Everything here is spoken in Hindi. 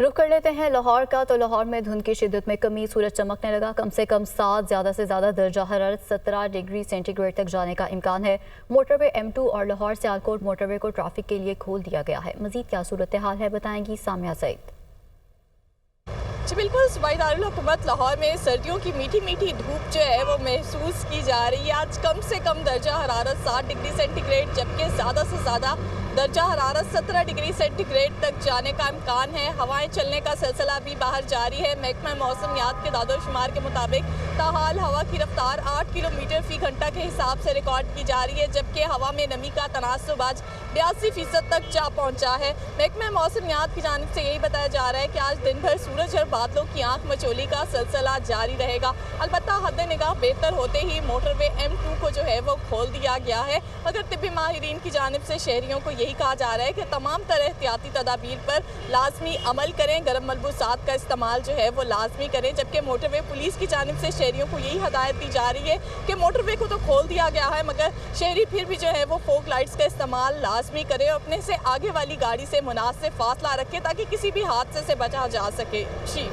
रुक कर लेते हैं लाहौर का। तो लाहौर में धुंध की शिद्दत में कमी, सूरज चमकने लगा। कम से कम 7, ज़्यादा से ज़्यादा दर्जा हरारत 17 डिग्री सेंटीग्रेड तक जाने का इम्कान है। मोटरवे M2 और लाहौर सियालकोट मोटरवे को ट्रैफिक के लिए खोल दिया गया है। मजीद क्या सूरत हाल है बताएंगी सामिया सईद। जी बिल्कुल, सूबाई दारुल हुकूमत लाहौर में सर्दियों की मीठी मीठी धूप जो है वो महसूस की जा रही है। आज कम से कम दर्जा हरारत 7 डिग्री सेंटीग्रेड जबकि ज़्यादा से ज़्यादा दर्जा हरारत 17 डिग्री सेंटीग्रेड तक जाने का इम्कान है। हवाएं चलने का सिलसिला भी बाहर जारी है। महकमा मौसमियात के दादोशुमार के मुताबिक ताहाल हवा की रफ्तार 8 किलोमीटर फी घंटा के हिसाब से रिकॉर्ड की जा रही है, जबकि हवा में नमी का तनासुब आज 82% तक जा पहुँचा है। महकमा मौसमियात की जानिब से यही बताया जा रहा है कि आज दिन भर सूरज और बादलों की आंख मचोली का सिलसिला जारी रहेगा। अलबत्ता हद निगाह बेहतर होते ही मोटरवे M2 को जो है वो खोल दिया गया है, मगर तिब्बी माहिरीन की जानिब से शहरियों को यही कहा जा रहा है कि तमाम तरह एहतियाती तदाबीर पर लाजमी अमल करें, गर्म मलबूसात का इस्तेमाल जो है वो लाजमी करें। जबकि मोटरवे पुलिस की जानिब से शहरियों को यही हदायत दी जा रही है कि मोटरवे को तो खोल दिया गया है, मगर शहरी फिर भी जो है वो फोक लाइट्स का इस्तेमाल लाजमी करें और अपने से आगे वाली गाड़ी से मुनासिब फासला रखें ताकि किसी भी हादसे से बचा जा सके। जी।